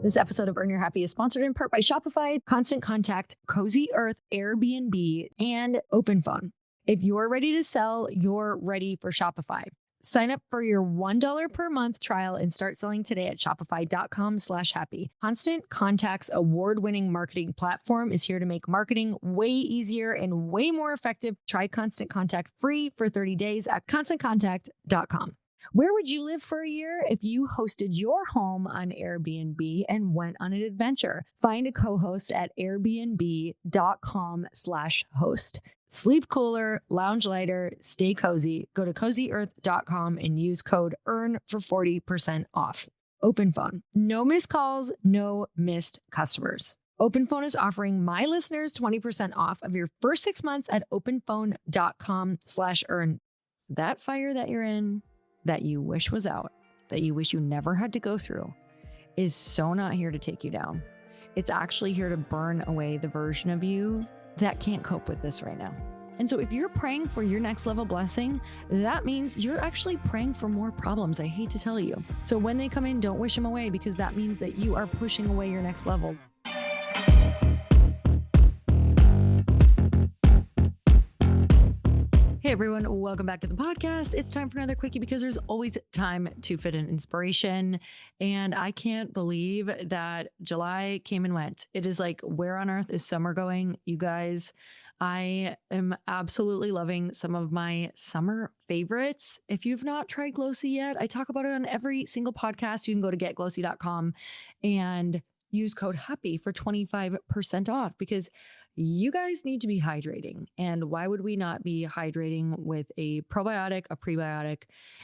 This episode of Earn Your Happy is sponsored in part by Shopify, Constant Contact, Cozy Earth, Airbnb, and OpenPhone. If you're ready to sell, you're ready for Shopify. Sign up for your $1 per month trial and start selling today at shopify.com/happy. Constant Contact's award-winning marketing platform is here to make marketing way easier and way more effective. Try Constant Contact free for 30 days at constantcontact.com. Where would you live for a year if you hosted your home on Airbnb and went on an adventure? Find a co-host at airbnb.com/host. Sleep cooler, lounge lighter, stay cozy. Go to cozyearth.com and use code EARN for 40% off. OpenPhone. No missed calls, no missed customers. OpenPhone is offering my listeners 20% off of your first 6 months at openphone.com/earn. That fire that you're in, that you wish was out, that you wish you never had to go through, is so not here to take you down. It's actually here to burn away the version of you that can't cope with this right now. And so if you're praying for your next level blessing, that means you're actually praying for more problems. I hate to tell you. So when they come in, don't wish them away, because that means that you are pushing away your next level. Hey everyone, welcome back to the podcast. It's time for another quickie because there's always time to fit in inspiration. And I can't believe that July came and went. It is like, where on earth is summer going? You guys, I am absolutely loving some of my summer favorites. If you've not tried Glossy yet, I talk about it on every single podcast. You can go to getglossy.com and use code HAPPY for 25% off, because you guys need to be hydrating. And why would we not be hydrating with a probiotic, a prebiotic,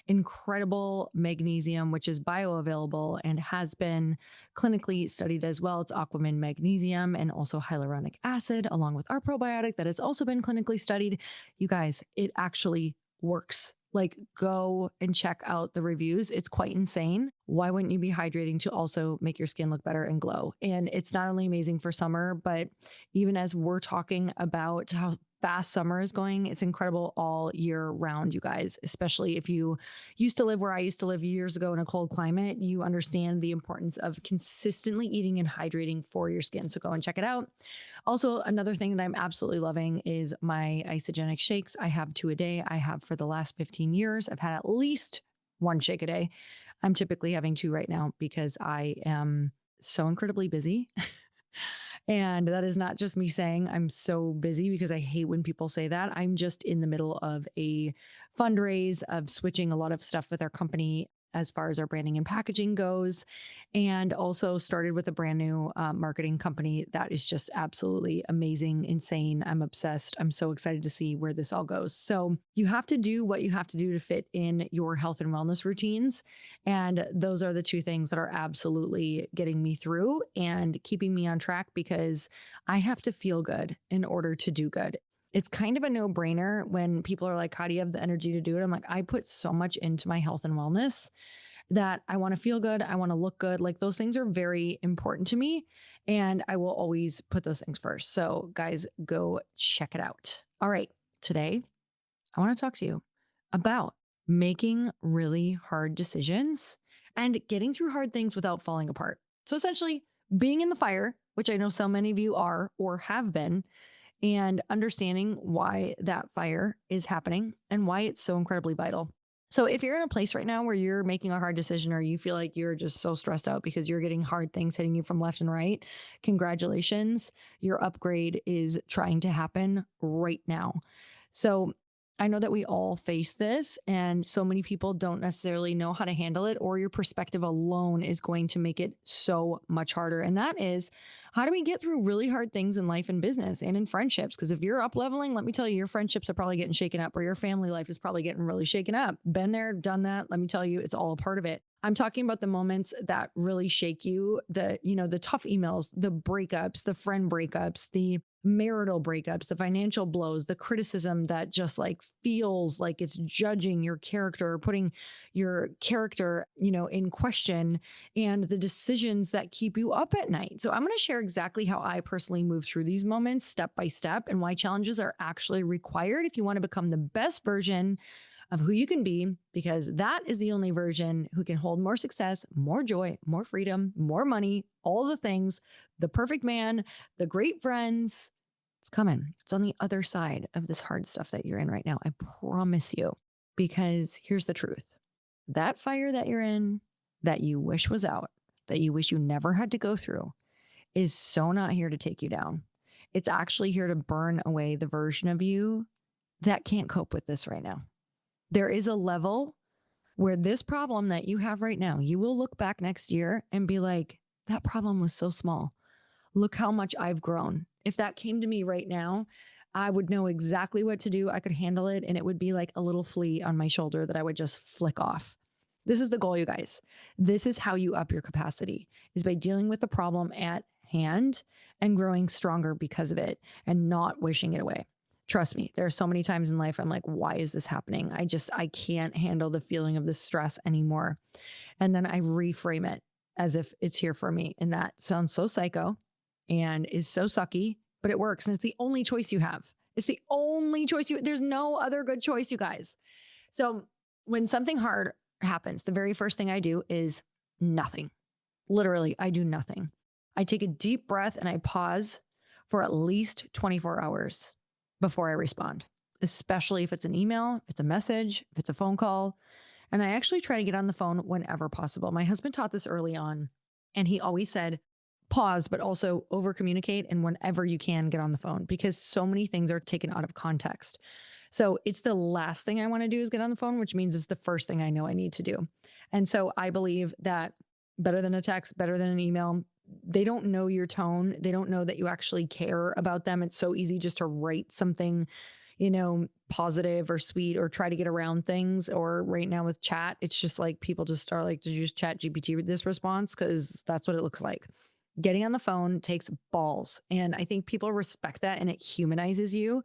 incredible magnesium, which is bioavailable and has been clinically studied as well. It's Aquamin magnesium and also hyaluronic acid, along with our probiotic that has also been clinically studied. You guys, it actually works. Like, go and check out the reviews. It's quite insane. Why wouldn't you be hydrating to also make your skin look better and glow? And it's not only amazing for summer, but even as we're talking about how fast summer is going, it's incredible all year round, you guys. Especially if you used to live where I used to live years ago in a cold climate, you understand the importance of consistently eating and hydrating for your skin. So go and check it out. Also, another thing that I'm absolutely loving is my isogenic shakes. I have 2 a day. I have for the last 15 years. I've had at least 1 shake a day. I'm typically having 2 right now because I am so incredibly busy. And that is not just me saying I'm so busy, because I hate when people say that. I'm just in the middle of a fundraise of switching a lot of stuff with our company as far as our branding and packaging goes, and also started with a brand new marketing company that is just absolutely amazing, insane. I'm obsessed. I'm so excited to see where this all goes. So you have to do what you have to do to fit in your health and wellness routines. And those are the 2 things that are absolutely getting me through and keeping me on track, because I have to feel good in order to do good. It's kind of a no-brainer when people are like, how do you have the energy to do it? I'm like, I put so much into my health and wellness that I want to feel good. I want to look good. Like, those things are very important to me, and I will always put those things first. So guys, go check it out. All right. Today, I want to talk to you about making really hard decisions and getting through hard things without falling apart. So essentially, being in the fire, which I know so many of you are or have been, and understanding why that fire is happening and why it's so incredibly vital. So if you're in a place right now where you're making a hard decision, or you feel like you're just so stressed out because you're getting hard things hitting you from left and right, congratulations. Your upgrade is trying to happen right now. So I know that we all face this, and so many people don't necessarily know how to handle it, or your perspective alone is going to make it so much harder. And that is, how do we get through really hard things in life and business and in friendships? Because if you're up leveling, let me tell you, your friendships are probably getting shaken up, or your family life is probably getting really shaken up. Been there, done that. Let me tell you, it's all a part of it. I'm talking about the moments that really shake you, the tough emails, the breakups, the friend breakups, the marital breakups, the financial blows, the criticism that just like feels like it's judging your character, putting your character, in question, and the decisions that keep you up at night. So I'm going to share exactly how I personally move through these moments step by step, and why challenges are actually required if you want to become the best version of who you can be, because that is the only version who can hold more success, more joy, more freedom, more money, all the things, the perfect man, the great friends. It's coming. It's on the other side of this hard stuff that you're in right now. I promise you. Because here's the truth, that fire that you're in, that you wish was out, that you wish you never had to go through, is so not here to take you down. It's actually here to burn away the version of you that can't cope with this right now. There is a level where this problem that you have right now, you will look back next year and be like, that problem was so small. Look how much I've grown. If that came to me right now, I would know exactly what to do. I could handle it, and it would be like a little flea on my shoulder that I would just flick off. This is the goal, you guys. This is how you up your capacity, is by dealing with the problem at hand and growing stronger because of it and not wishing it away. Trust me, there are so many times in life I'm like, why is this happening? I can't handle the feeling of this stress anymore. And then I reframe it as if it's here for me. And that sounds so psycho and is so sucky, but it works. And it's the only choice you have. It's the only choice there's no other good choice, you guys. So when something hard happens, the very first thing I do is nothing. Literally, I do nothing. I take a deep breath and I pause for at least 24 hours before I respond, especially if it's an email, if it's a message, if it's a phone call. And I actually try to get on the phone whenever possible. My husband taught this early on, and he always said, pause, but also over communicate. And whenever you can, get on the phone, because so many things are taken out of context. So it's the last thing I want to do is get on the phone, which means it's the first thing I know I need to do. And so I believe that better than a text, better than an email. They don't know your tone. They don't know that you actually care about them. It's so easy just to write something, positive or sweet, or try to get around things. Or right now with chat, it's just like people just are like, did you just chat GPT with this response? Because that's what it looks like. Getting on the phone takes balls. And I think people respect that, and it humanizes you.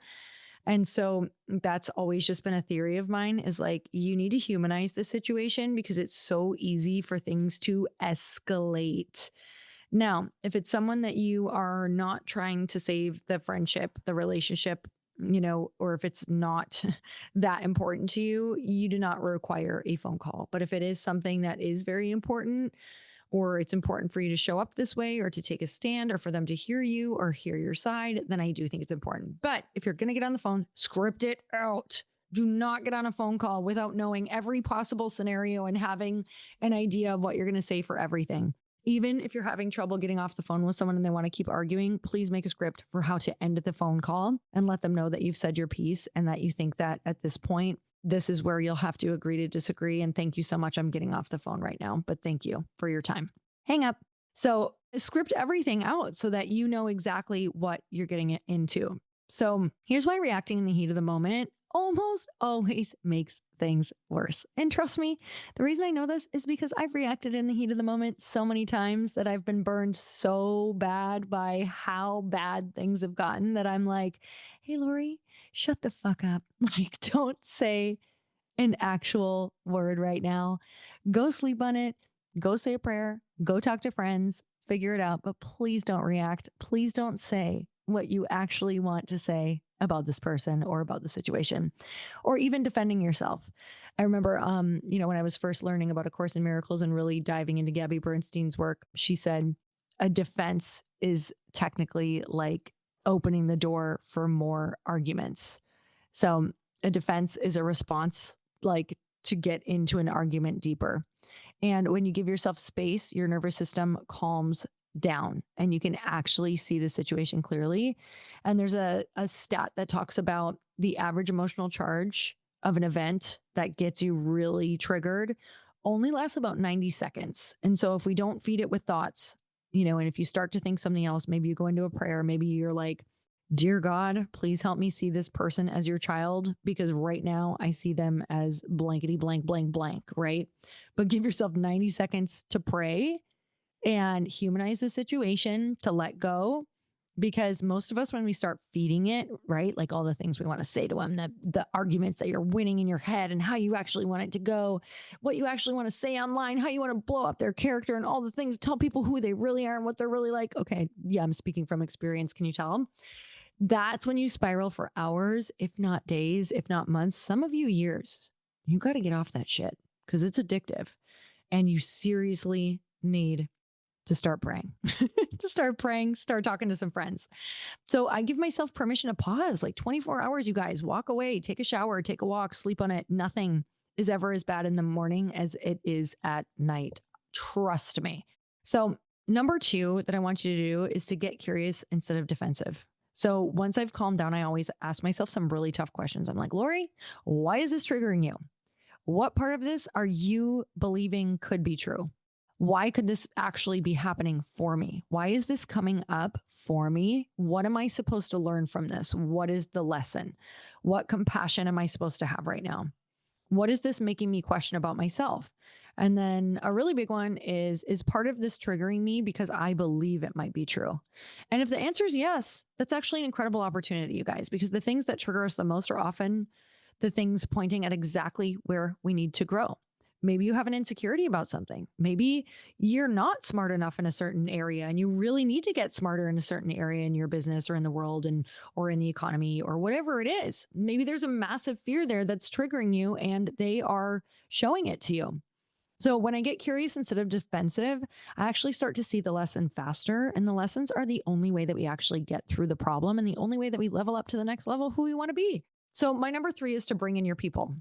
And so that's always just been a theory of mine, is like, you need to humanize the situation because it's so easy for things to escalate. Now, if it's someone that you are not trying to save the friendship, the relationship, or if it's not that important to you, you do not require a phone call. But if it is something that is very important, or it's important for you to show up this way, or to take a stand, or for them to hear you or hear your side, then I do think it's important. But if you're going to get on the phone, script it out. Do not get on a phone call without knowing every possible scenario and having an idea of what you're going to say for everything. Even if you're having trouble getting off the phone with someone and they want to keep arguing, please make a script for how to end the phone call and let them know that you've said your piece and that you think that at this point, this is where you'll have to agree to disagree. And thank you so much. I'm getting off the phone right now, but thank you for your time. Hang up. So script everything out so that you know exactly what you're getting into. So here's why reacting in the heat of the moment almost always makes things worse. And trust me, the reason I know this is because I've reacted in the heat of the moment so many times that I've been burned so bad by how bad things have gotten that I'm like, hey, Lori, shut the fuck up. Like, don't say an actual word right now. Go sleep on it. Go say a prayer. Go talk to friends. Figure it out. But please don't react. Please don't say what you actually want to say about this person or about the situation, or even defending yourself. I remember, when I was first learning about A Course in Miracles and really diving into Gabby Bernstein's work, she said a defense is technically like opening the door for more arguments. So a defense is a response, like to get into an argument deeper. And when you give yourself space, your nervous system calms down and you can actually see the situation clearly. And there's a stat that talks about the average emotional charge of an event that gets you really triggered only lasts about 90 seconds. And so if we don't feed it with thoughts, and if you start to think something else, maybe you go into a prayer, maybe you're like, dear God, please help me see this person as your child, because right now I see them as blankety blank, blank, blank, right? But give yourself 90 seconds to pray and humanize the situation, to let go. Because most of us, when we start feeding it, right, like all the things we want to say to them, the arguments that you're winning in your head and how you actually want it to go, what you actually want to say online, how you want to blow up their character and all the things, tell people who they really are and what they're really like. Okay, yeah, I'm speaking from experience. Can you tell them? That's when you spiral for hours, if not days, if not months, some of you years. you got to get off that shit because it's addictive. And you seriously need to start praying, start talking to some friends. So I give myself permission to pause like 24 hours, you guys. Walk away, take a shower, take a walk, sleep on it. Nothing is ever as bad in the morning as it is at night. Trust me. So, number two that I want you to do is to get curious instead of defensive. So, once I've calmed down, I always ask myself some really tough questions. I'm like, Lori, why is this triggering you? What part of this are you believing could be true? Why could this actually be happening for me? Why is this coming up for me? What am I supposed to learn from this? What is the lesson? What compassion am I supposed to have right now? What is this making me question about myself? And then a really big one is part of this triggering me because I believe it might be true? And if the answer is yes, that's actually an incredible opportunity, you guys, because the things that trigger us the most are often the things pointing at exactly where we need to grow. Maybe you have an insecurity about something. Maybe you're not smart enough in a certain area and you really need to get smarter in a certain area in your business or in the world and or in the economy or whatever it is. Maybe there's a massive fear there that's triggering you and they are showing it to you. So when I get curious instead of defensive, I actually start to see the lesson faster. And the lessons are the only way that we actually get through the problem and the only way that we level up to the next level of who we want to be. So my number three is to bring in your people.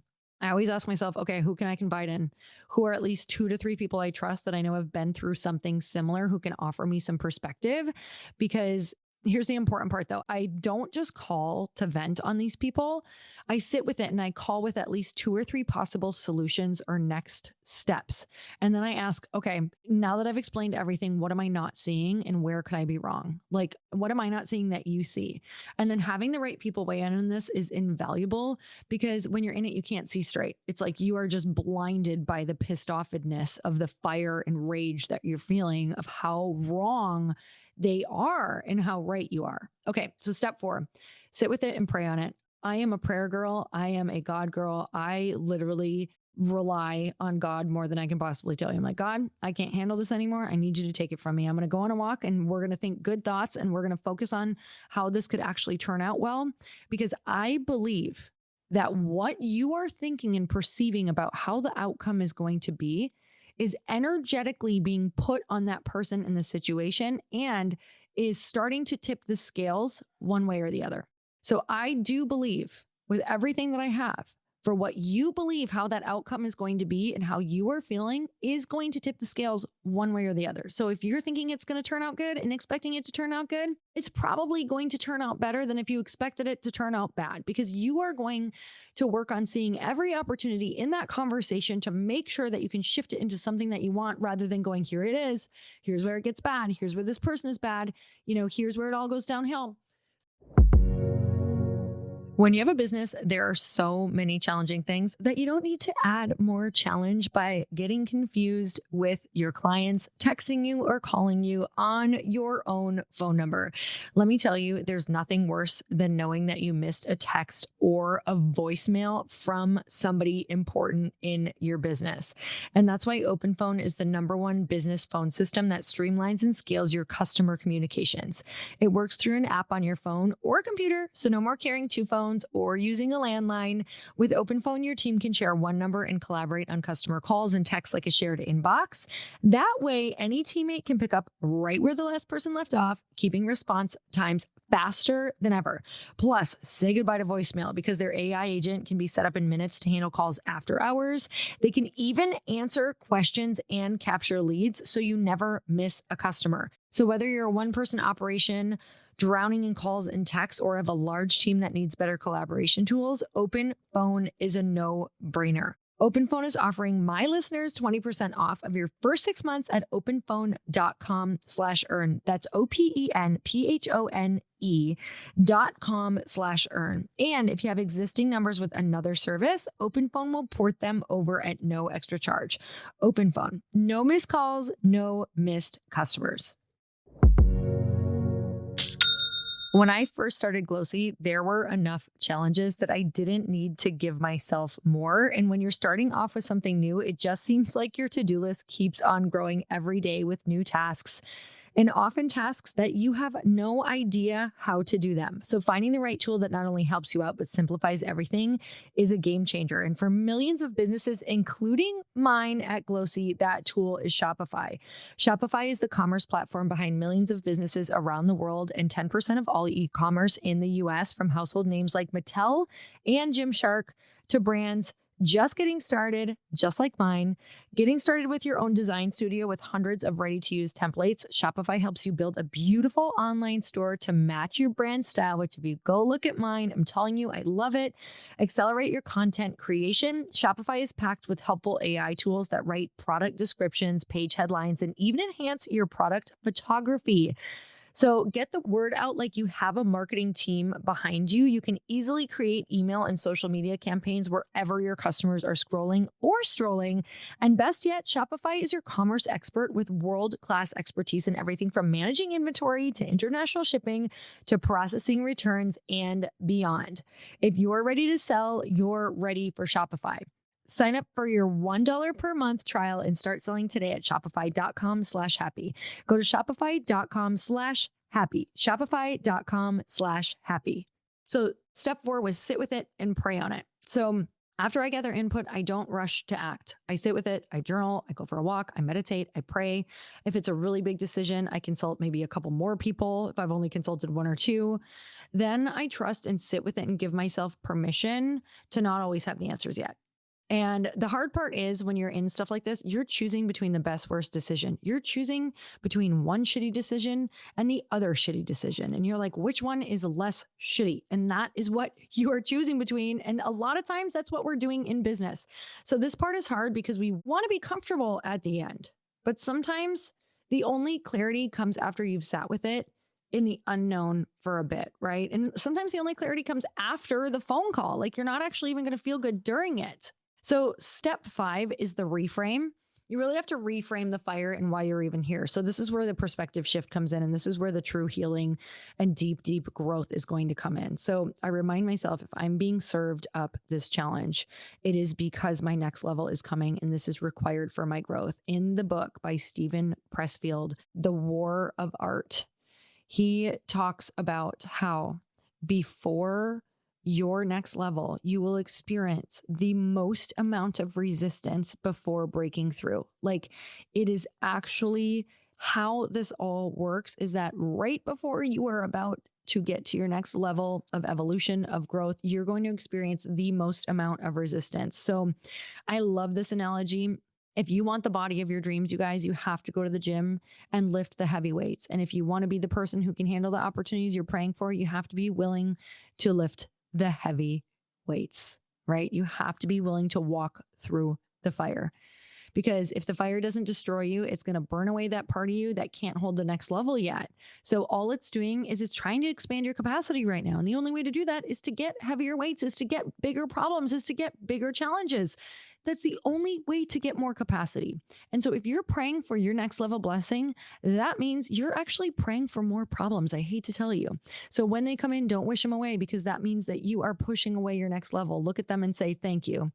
I always ask myself, okay, who can I confide in? Who are at least 2 to 3 people I trust that I know have been through something similar who can offer me some perspective? Because here's the important part though. I don't just call to vent on these people. I sit with it and I call with at least 2 or 3 possible solutions or next steps. And then I ask, okay, now that I've explained everything, what am I not seeing and where could I be wrong? Like, what am I not seeing that you see? And then having the right people weigh in on this is invaluable because when you're in it, you can't see straight. It's like you are just blinded by the pissed offedness of the fire and rage that you're feeling of how wrong they are and how right you are. Okay, so step 4, sit with it and pray on it. I am a prayer girl. I am a God girl. I literally rely on God more than I can possibly tell you. I'm like, God, I can't handle this anymore. I need you to take it from me. I'm going to go on a walk and we're going to think good thoughts and we're going to focus on how this could actually turn out well, because I believe that what you are thinking and perceiving about how the outcome is going to be is energetically being put on that person in the situation and is starting to tip the scales one way or the other. So I do believe with everything that I have, for what you believe how that outcome is going to be and how you are feeling is going to tip the scales one way or the other. So if you're thinking it's going to turn out good and expecting it to turn out good, it's probably going to turn out better than if you expected it to turn out bad, because you are going to work on seeing every opportunity in that conversation to make sure that you can shift it into something that you want rather than going, here it is, here's where it gets bad, here's where this person is bad, here's where it all goes downhill. When you have a business, there are so many challenging things that you don't need to add more challenge by getting confused with your clients texting you or calling you on your own phone number. Let me tell you, there's nothing worse than knowing that you missed a text or a voicemail from somebody important in your business. And that's why OpenPhone is the #1 business phone system that streamlines and scales your customer communications. It works through an app on your phone or computer, so no more carrying 2 phones or using a landline. With OpenPhone, your team can share one number and collaborate on customer calls and texts like a shared inbox. That way, any teammate can pick up right where the last person left off, keeping response times faster than ever. Plus, say goodbye to voicemail because their AI agent can be set up in minutes to handle calls after hours. They can even answer questions and capture leads so you never miss a customer. So whether you're a one-person operation, drowning in calls and texts, or have a large team that needs better collaboration tools, OpenPhone is a no-brainer. OpenPhone is offering my listeners 20% off of your first 6 months at openphone.com/earn. That's OPENPHONE.com/earn. And if you have existing numbers with another service, OpenPhone will port them over at no extra charge. OpenPhone, no missed calls, no missed customers. When I first started Glossy, there were enough challenges that I didn't need to give myself more. And when you're starting off with something new, it just seems like your to-do list keeps on growing every day with new tasks and often tasks that you have no idea how to do them. So finding the right tool that not only helps you out, but simplifies everything is a game changer. And for millions of businesses, including mine at Glossy, that tool is Shopify. Shopify is the commerce platform behind millions of businesses around the world and 10% of all e-commerce in the US, from household names like Mattel and Gymshark to brands just getting started, just like mine. Getting started with your own design studio with hundreds of ready-to-use templates, Shopify helps you build a beautiful online store to match your brand style, which if you go look at mine, I'm telling you, I love it. Accelerate your content creation. Shopify is packed with helpful AI tools that write product descriptions, page headlines, and even enhance your product photography. So get the word out like you have a marketing team behind you. You can easily create email and social media campaigns wherever your customers are scrolling or strolling. And best yet, Shopify is your commerce expert with world-class expertise in everything from managing inventory to international shipping to processing returns and beyond. If you're ready to sell, you're ready for Shopify. Sign up for your $1 per month trial and start selling today at shopify.com/happy. Go to shopify.com/happy. Shopify.com/happy. So step 4 was sit with it and pray on it. So after I gather input, I don't rush to act. I sit with it, I journal, I go for a walk, I meditate, I pray. If it's a really big decision, I consult maybe a couple more people if I've only consulted one or two. Then I trust and sit with it and give myself permission to not always have the answers yet. And the hard part is when you're in stuff like this, you're choosing between the best, worst decision. You're choosing between one shitty decision and the other shitty decision. And you're like, which one is less shitty? And that is what you are choosing between. And a lot of times that's what we're doing in business. So this part is hard because we want to be comfortable at the end. But sometimes the only clarity comes after you've sat with it in the unknown for a bit, right? And sometimes the only clarity comes after the phone call. Like you're not actually even going to feel good during it. So step 5 is the reframe. You really have to reframe the fire and why you're even here. So this is where the perspective shift comes in. And this is where the true healing and deep, deep growth is going to come in. So I remind myself, if I'm being served up this challenge, it is because my next level is coming and this is required for my growth. In the book by Stephen Pressfield, The War of Art, he talks about how before your next level, you will experience the most amount of resistance before breaking through. Like it is actually how this all works is that right before you are about to get to your next level of evolution, of growth, you're going to experience the most amount of resistance. So I love this analogy. If you want the body of your dreams, you guys, you have to go to the gym and lift the heavy weights. And if you want to be the person who can handle the opportunities you're praying for, you have to be willing to lift the heavy weights, right? You have to be willing to walk through the fire. Because if the fire doesn't destroy you, it's going to burn away that part of you that can't hold the next level yet. So all it's doing is it's trying to expand your capacity right now. And the only way to do that is to get heavier weights, is to get bigger problems, is to get bigger challenges. That's the only way to get more capacity. And so if you're praying for your next level blessing, that means you're actually praying for more problems. I hate to tell you. So when they come in, don't wish them away, because that means that you are pushing away your next level. Look at them and say, thank you.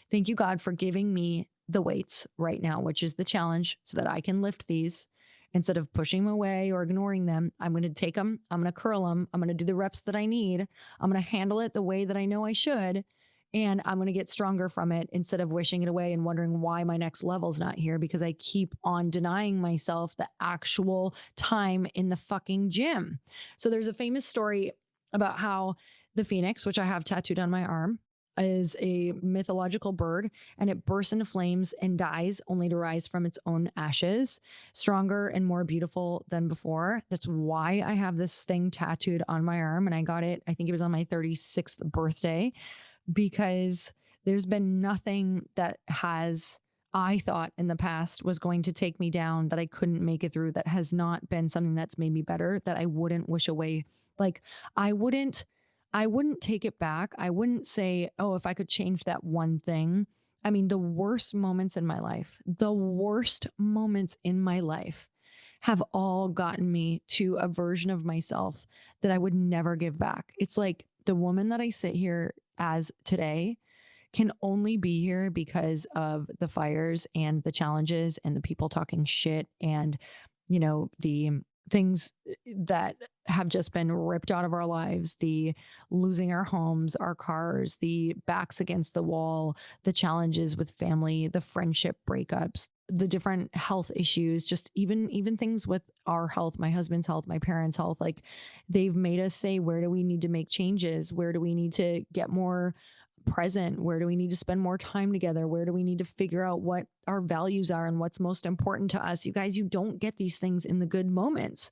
Thank you, God, for giving me the weights right now, which is the challenge, so that I can lift these instead of pushing them away or ignoring them. I'm going to take them. I'm going to curl them. I'm going to do the reps that I need. I'm going to handle it the way that I know I should. And I'm going to get stronger from it instead of wishing it away and wondering why my next level's not here, because I keep on denying myself the actual time in the fucking gym. So there's a famous story about how the phoenix, which I have tattooed on my arm, is a mythological bird, and it bursts into flames and dies only to rise from its own ashes, stronger and more beautiful than before. That's why I have this thing tattooed on my arm. And I got it, I think it was on my 36th birthday, because there's been nothing that I thought in the past was going to take me down, that I couldn't make it through, that has not been something that's made me better, that I wouldn't wish away. Like I wouldn't take it back. I wouldn't say, oh, if I could change that one thing. I mean, the worst moments in my life have all gotten me to a version of myself that I would never give back. It's like the woman that I sit here as today can only be here because of the fires and the challenges and the people talking shit and the things that have just been ripped out of our lives, the losing our homes, our cars, the backs against the wall, the challenges with family, the friendship breakups, the different health issues, just even things with our health, my husband's health, my parents' health, like they've made us say, where do we need to make changes? Where do we need to get more present? Where do we need to spend more time together? Where do we need to figure out what our values are and what's most important to us? You guys, you don't get these things in the good moments.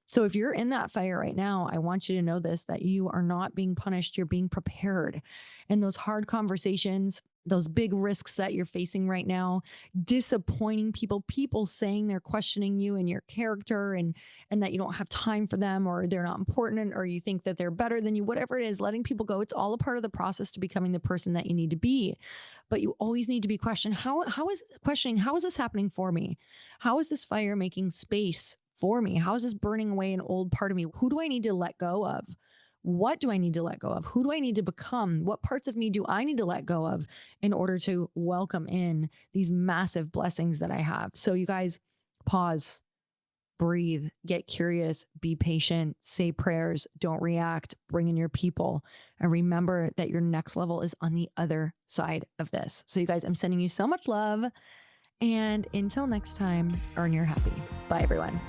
So if you're in that fire right now, I want you to know this, that you are not being punished, you're being prepared. And those hard conversations, those big risks that you're facing right now, disappointing people saying they're questioning you and your character, and that you don't have time for them, or they're not important, or you think that they're better than you, whatever it is, letting people go, it's all a part of the process to becoming the person that you need to be. But you always need to be questioning, how is this happening for me? How is this fire making space for me? How is this burning away an old part of me? Who do I need to let go of? What do I need to let go of? Who do I need to become? What parts of me do I need to let go of in order to welcome in these massive blessings that I have? So, you guys, pause, breathe, get curious, be patient, say prayers, don't react, bring in your people, and remember that your next level is on the other side of this. So, you guys, I'm sending you so much love. And until next time, earn your happy. Bye, everyone.